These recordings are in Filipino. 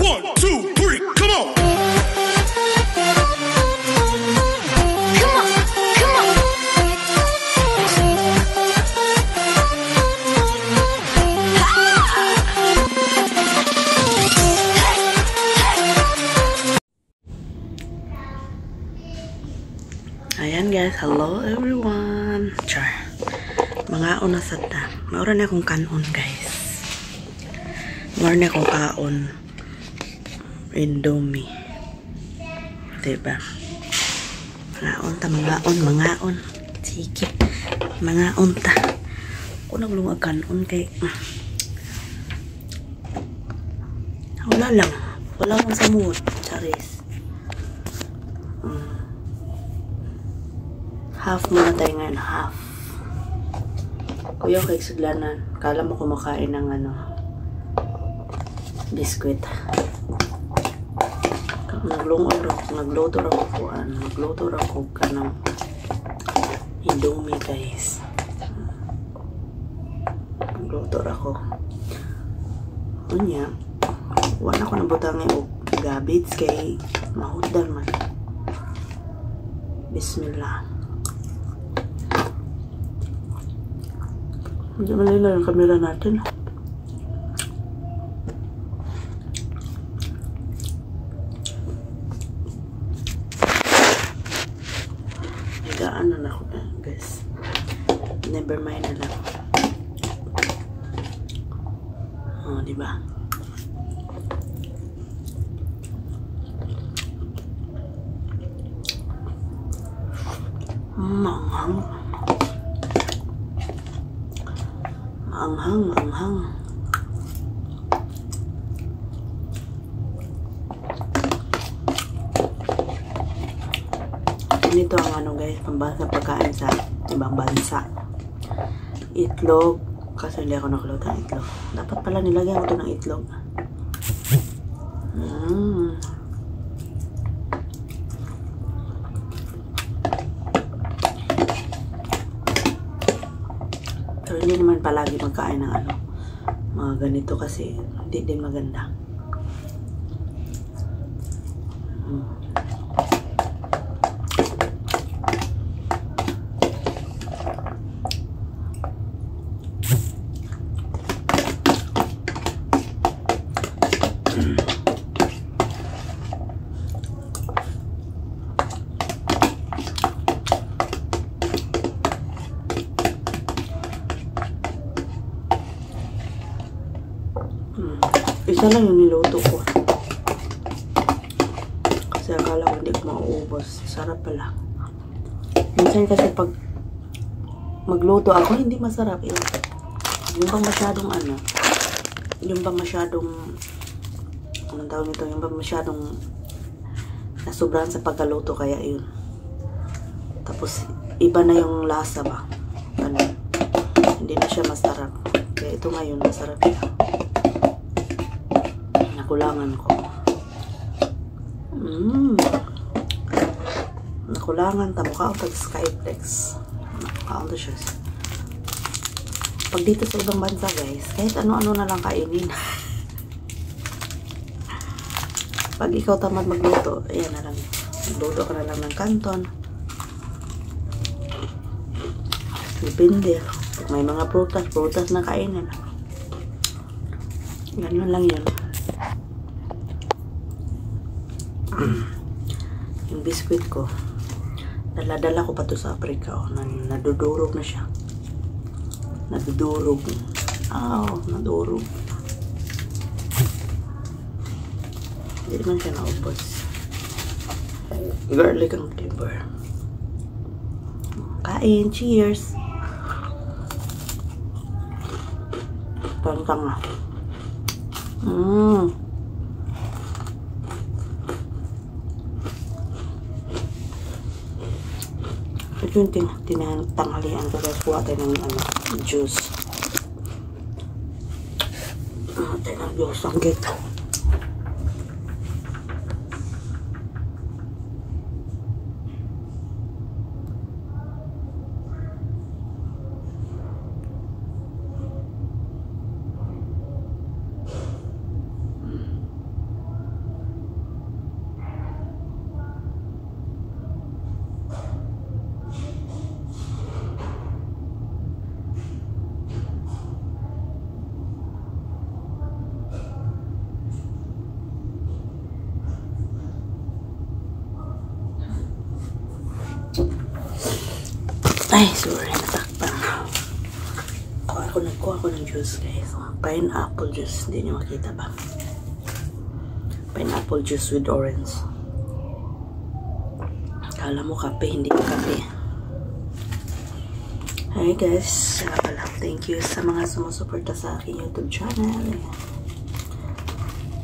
1, 2, 3, come on! Ayan guys, hello everyone. Char. Mga una sa ta. Maura na akong kanon guys. Maura na akong kaon. Indomie. Diba? Mga on. Sige. Mga on ta. Ako naglungag kanon kay wala lang. Wala lang sa mood. Charis. Half muna tayo ngayon, half. Kuya, kay saglanan. Kala mo kumakain ng biskwit. Nagluto ra ko ka ng Indomie, guys. Nagluto ra ko. Unya, wala ko na butang o gabits kay mahudal man. Bismillah. Hindi malila yung camera natin. Higaan na ako guys. Never mind na lang. Oh, diba? Manghang. Manghang. Ganito ang guys, pambasa pagkain sa ibang bansa. Itlog, kasi hindi ako nakulot ng itlog. Dapat pala nilagyan ko ito ng itlog. Pero hindi naman palagi magkain ng mga ganito kasi hindi din maganda. Isa lang yung niluto ko. Kasi akala ko hindi ko mauubos. Sarap pala. Minsan kasi pag magluto ako, hindi masarap. Yung bang masyadong yung bang masyadong anong tawag nito? Yung bang masyadong nasubrahan sa pagkaluto, kaya yun. Tapos iba na yung lasa ba. Hindi na siya masarap. Kaya ito ngayon masarap siya. Nakulangan ko. Nakulangan ta mukha ang Skyflex. Mukha ang siya. Pag dito sa ibang bansa guys, kahit ano-ano na lang kainin. Pag ikaw tamad magluto, ayan na lang. Magluto ka na lang ng kanton. Depende. Pag may mga prutas na kainin. Ganyan lang yun. Yung biskwit ko, dala ko pa to sa Africa. Nadudurog na siya. Nadudurog. Nadurog. Hindi naman siya naubos. Garlic ang flavor. Kain. Cheers. Tanga. Ito yung tinanghalian ko. Tapos kuha tayo ng juice. Tayo ng juice. Ang gito. Ay, sorry, natakpan. Nagkuha ko ng juice, guys. Pineapple juice. Hindi nyo makita ba? Pineapple juice with orange. Kala mo kape, hindi ko kape. Hi guys, thank you sa mga sumusuporta sa aking YouTube channel.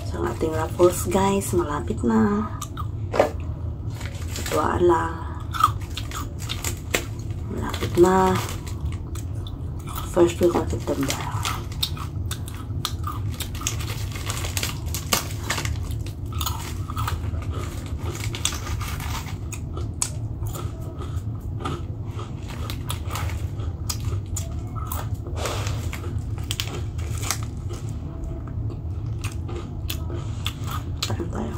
Sa ating raffles guys, malapit na. Tuwaan lang. Malapit na. First week of September. Kain tayo.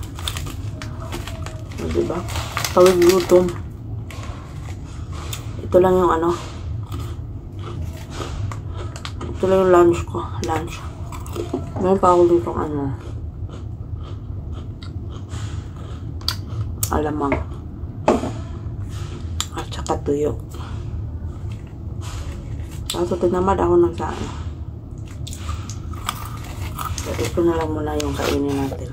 Diba? Tawag gutom. Ito lang yung ano. Ito lang yung lunch ko. Lunch. Meron pa ako dito ano. Alamang. At saka tuyo. Kaso tinamad ako ng saan. So, ito na lang muna yung kainin natin.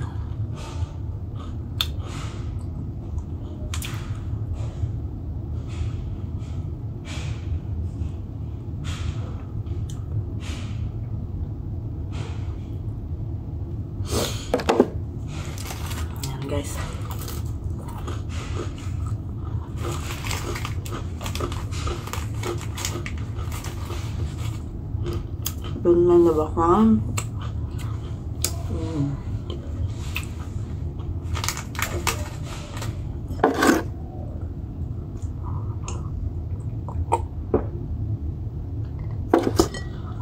Guys, doon na ba ka?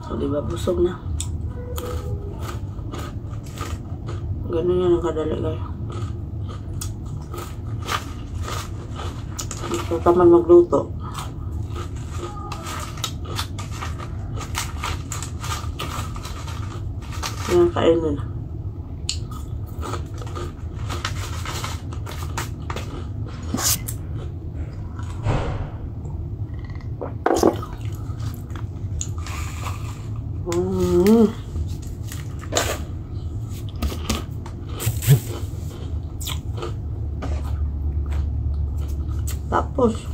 So, diba busog na? Ganun yan ang kadali guys. So, tamad magluto. Yan, kainin. Tapos,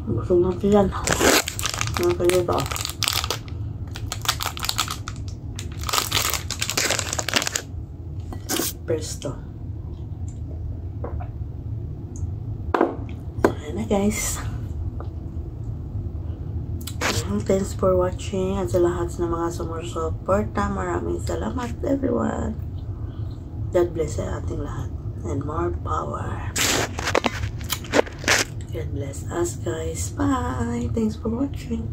busog natin yan. Mga kalito. Presto. Ayan na guys. Thanks for watching. At sa lahat ng mga sumusuporta, maraming salamat everyone. God bless sa ating lahat. And more power. God bless us guys. Bye. Thanks for watching.